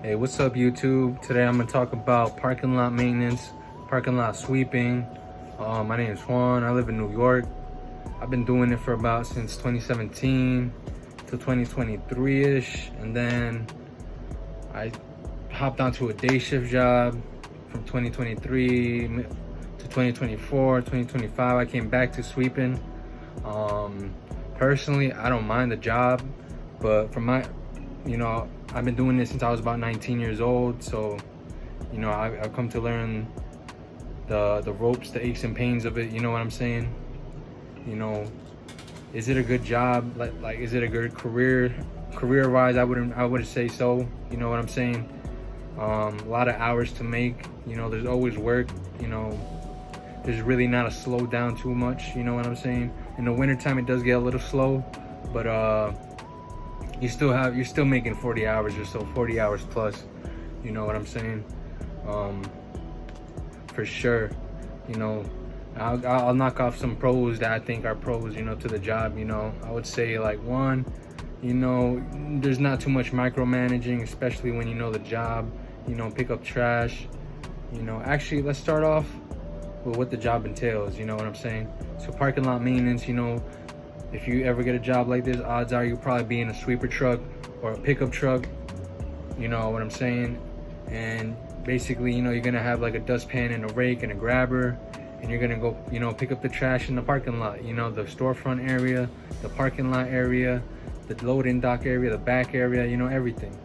Hey, what's up, YouTube? Today I'm gonna talk about parking lot maintenance, parking lot sweeping. My name is Juan. I live in New York. I've been doing it for about since 2017 to 2023-ish, and then I hopped onto a day shift job from 2023 to 2024, 2025. I came back to sweeping. Personally, I don't mind the job, but from my, I've been doing this since I was about 19 years old. So, I've come to learn the ropes, the aches and pains of it. You know what I'm saying? Is it a good job? Like, is it a good career-wise? I wouldn't say so. You know what I'm saying? A lot of hours to make. There's always work. There's really not a slow down too much. You know what I'm saying? In the wintertime, it does get a little slow, but you're still making 40 hours or so, 40 hours plus. You know what I'm saying? For sure. I'll knock off some pros that I think are pros, to the job. I would say, like, one, there's not too much micromanaging, especially when you know the job. Pick up trash. Actually, let's start off with what the job entails. You know what I'm saying? So parking lot maintenance, if you ever get a job like this, odds are you'll probably be in a sweeper truck or a pickup truck. You know what I'm saying? And basically, you're gonna have like a dustpan and a rake and a grabber, and you're gonna go, pick up the trash in the parking lot. The storefront area, the parking lot area, the loading dock area, the back area. Everything.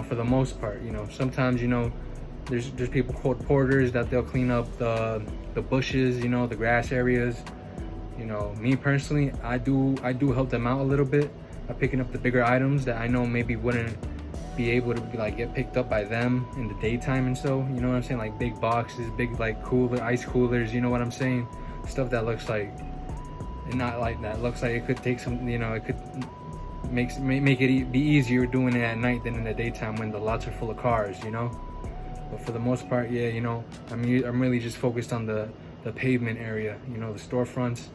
For the most part. Sometimes, there's people called porters that they'll clean up the bushes, the grass areas. Me personally, I do help them out a little bit by picking up the bigger items that I know maybe wouldn't be able to get picked up by them in the daytime. And so, you know what I'm saying, like big boxes, big ice coolers, you know what I'm saying, stuff that looks like, and not like that looks like it could take some, it could make it be easier doing it at night than in the daytime when the lots are full of cars. But for the most part, yeah, I'm really just focused on the pavement area, the storefronts,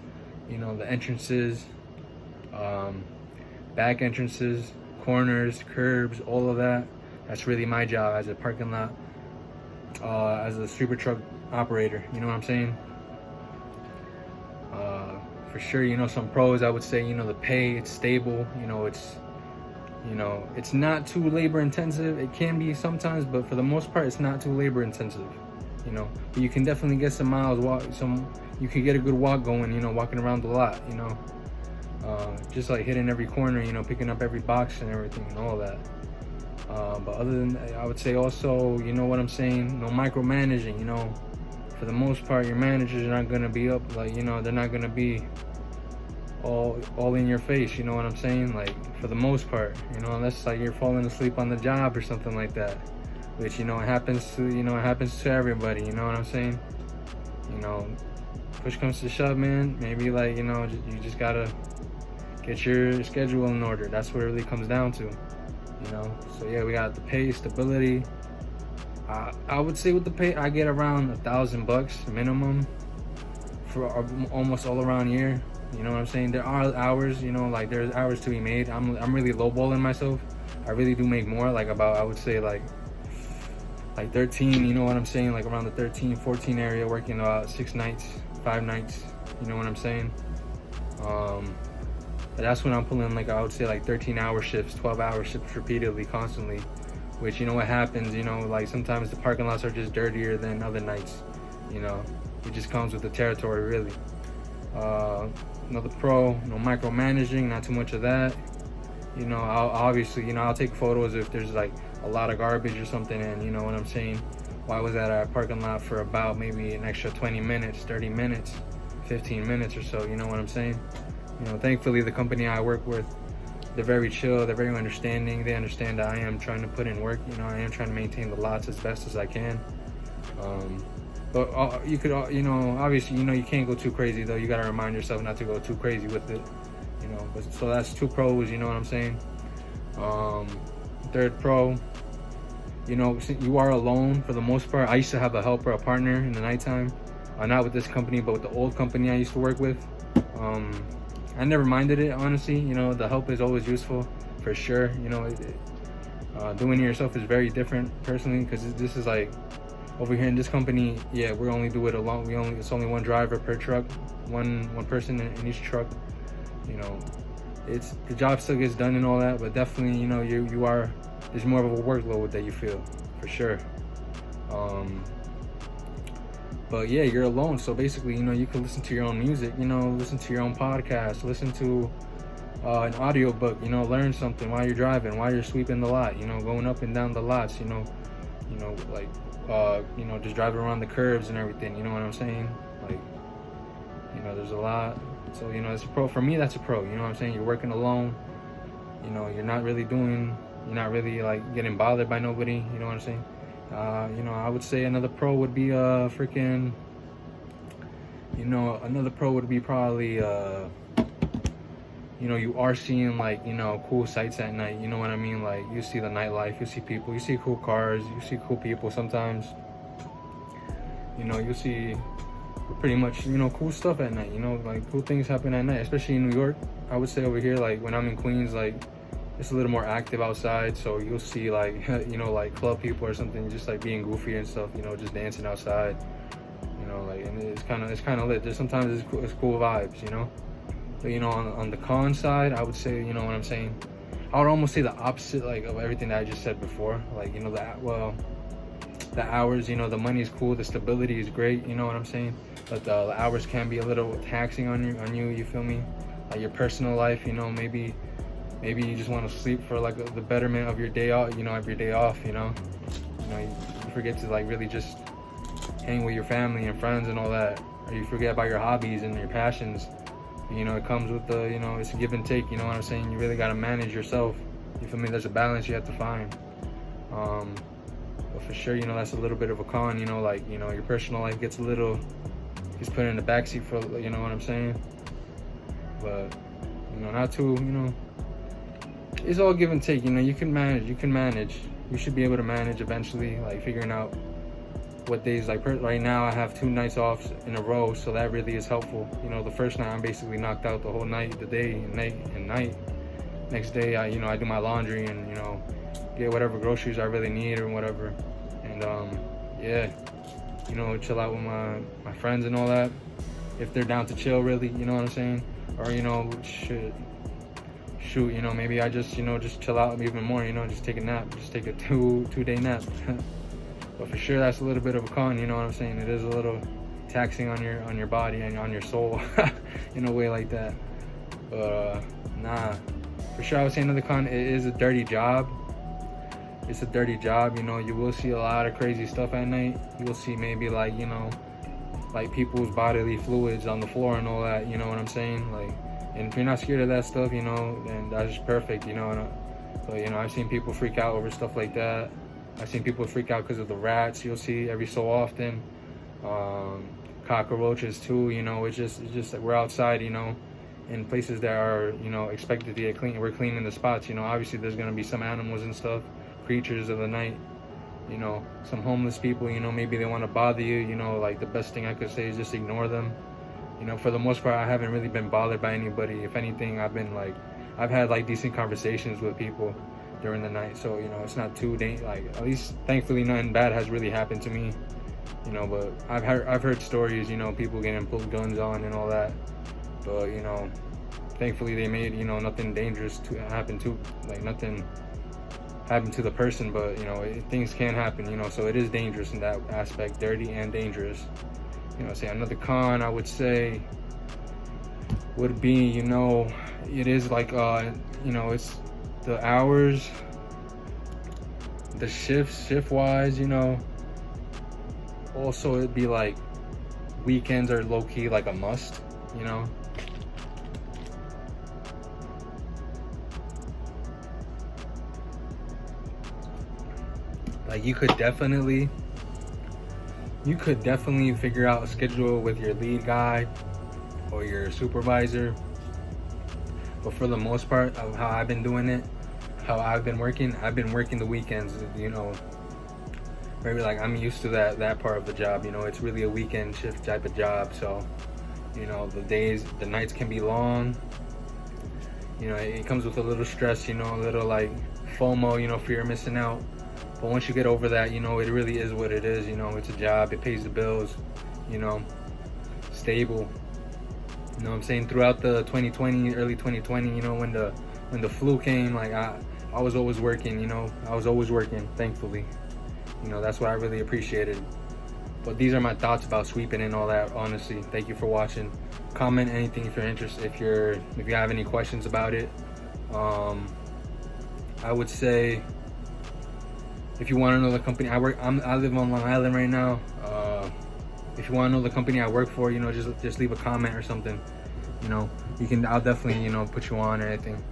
the entrances, back entrances, corners, curbs, all of that. That's really my job as a parking lot, as a sweeper truck operator. You know what I'm saying? For sure, some pros, I would say, the pay, it's stable. It's not too labor intensive. It can be sometimes, but for the most part, it's not too labor intensive. But you can definitely get some miles you can get a good walk going, walking around the lot, just like hitting every corner, picking up every box and everything and all that. But other than that, I would say also, you know what I'm saying, no micromanaging. For the most part, your managers are not gonna be up, like, they're not gonna be all in your face. You know what I'm saying? Like, for the most part, unless like you're falling asleep on the job or something like that, which it happens to everybody. You know what I'm saying? Push comes to shove, man, maybe you just gotta get your schedule in order. That's what it really comes down to. So yeah, we got the pay, stability. I would say with the pay, I get around $1,000 minimum for almost all around year. You know what I'm saying? There are hours, there's hours to be made. I'm really lowballing myself. I really do make more, like about, I would say like 13, you know what I'm saying? Like around the 13, 14 area, working about 6 nights, 5 nights, you know what I'm saying? But that's when I'm pulling, like, I would say like 13-hour shifts, 12-hour shifts repeatedly, constantly. Which, what happens, like sometimes the parking lots are just dirtier than other nights. It just comes with the territory, really. Another pro, no micromanaging, not too much of that. I'll obviously, I'll take photos if there's like a lot of garbage or something, and you know what I'm saying. Well, I was at a parking lot for about maybe an extra 20 minutes, 30 minutes, 15 minutes or so. You know what I'm saying? Thankfully the company I work with, they're very chill, they're very understanding. They understand that I am trying to put in work. I am trying to maintain the lots as best as I can. But you could, obviously, you can't go too crazy though. You gotta remind yourself not to go too crazy with it. But so that's 2 pros. You know what I'm saying? Third pro, you are alone for the most part. I used to have a helper, a partner in the nighttime. Not with this company, but with the old company I used to work with. I never minded it, honestly. The help is always useful, for sure. Doing it yourself is very different personally, because this is like over here in this company, yeah, we only do it alone. It's only one driver per truck, one person in each truck. You know, it's the job still gets done and all that, but definitely, you know, you are, there's more of a workload that you feel for sure. But yeah, you're alone, so basically, you know, you can listen to your own music, you know, listen to your own podcast, listen to an audio book, you know, learn something while you're driving, while you're sweeping the lot, you know, going up and down the lots, you know, like you know, just driving around the curves and everything, you know what I'm saying? Like, you know, there's a lot. So, you know, it's a pro. For me, that's a pro, you know what I'm saying? You're working alone, you know, you're not really like getting bothered by nobody, you know what I'm saying? You know, I would say another pro would be freaking, you know, another pro would be probably you know, you are seeing like, you know, cool sights at night, you know what I mean? Like, you see the nightlife, you see people, you see cool cars, you see cool people sometimes. You know, you see pretty much, you know, cool stuff at night, you know, like cool things happen at night, especially in New York. I would say over here, like when I'm in Queens, like it's a little more active outside, so you'll see like you know, like club people or something just like being goofy and stuff, you know, just dancing outside, you know, like, and it's kind of lit. There's sometimes it's cool vibes, you know. But, you know, on the con side, I would say, you know what I'm saying, I would almost say the opposite, like, of everything that I just said before. Like, you know, the hours, you know, the money is cool, the stability is great, you know what I'm saying, but the hours can be a little taxing on you, you feel me? Like your personal life, you know, maybe you just want to sleep for like the betterment of your day off, you know, of your day off, you know, you forget to like really just hang with your family and friends and all that, or you forget about your hobbies and your passions. You know, it comes with the, you know, it's a give and take, you know what I'm saying? You really got to manage yourself, you feel me? There's a balance you have to find. But for sure, you know, that's a little bit of a con, you know, like, you know, your personal life gets put in the backseat for, you know what I'm saying? But, you know, not too, you know, it's all give and take, you know, you can manage. You should be able to manage eventually, like figuring out what days, like right now I have 2 nights off in a row, so that really is helpful. You know, the first night I'm basically knocked out the whole night, the day and night. Next day I do my laundry and, you know, get whatever groceries I really need or whatever. And yeah, you know, chill out with my friends and all that, if they're down to chill, really, you know what I'm saying? Or, you know, shoot, you know, maybe I just, you know, just chill out even more, you know, just take a nap, just take a two-day nap. But for sure, that's a little bit of a con, you know what I'm saying? It is a little taxing on your body and on your soul in a way like that. But nah, for sure I would say another con, it is a dirty job. It's a dirty job, you know. You will see a lot of crazy stuff at night. You will see maybe like, you know, like people's bodily fluids on the floor and all that, you know what I'm saying? Like, and if you're not scared of that stuff, you know, then that's just perfect, you know. But, you know, I've seen people freak out over stuff like that. I've seen people freak out because of the rats you'll see every so often. Cockroaches too, you know. It's just like we're outside, you know, in places that are, you know, expected to get clean. We're cleaning the spots, you know. Obviously there's gonna be some animals and stuff, creatures of the night, you know, some homeless people, you know, maybe they want to bother you, you know. Like, the best thing I could say is just ignore them. You know, for the most part, I haven't really been bothered by anybody. If anything, I've had like decent conversations with people during the night, so, you know, it's not too like, at least thankfully nothing bad has really happened to me, you know. But I've heard stories, you know, people getting pulled guns on and all that, but, you know, thankfully they made, you know, nothing dangerous to happen to, like, nothing happened to the person, but, you know, things can happen, you know, so it is dangerous in that aspect, dirty and dangerous, you know. Say another con I would say would be, you know, it is like you know, it's the hours, the shift wise, you know. Also, it'd be like weekends are low-key like a must, you know. Like, you could definitely figure out a schedule with your lead guy or your supervisor. But for the most part of how I've been doing it, how I've been working the weekends, you know. Maybe like I'm used to that part of the job, you know. It's really a weekend shift type of job, so, you know, the nights can be long. You know, it comes with a little stress, you know, a little like FOMO, you know, fear of missing out. But once you get over that, you know, it really is what it is. You know, it's a job, it pays the bills, you know, stable. You know what I'm saying? Throughout the 2020, early 2020, you know, when the flu came, like I was always working, you know, I was always working, thankfully. You know, that's what I really appreciated. But these are my thoughts about sweeping and all that, honestly. Thank you for watching. Comment anything if you're interested, if you have any questions about it. I would say, if you want to know the company I live on Long Island right now. If you want to know the company I work for, you know, just leave a comment or something. You know, I'll definitely, you know, put you on or anything.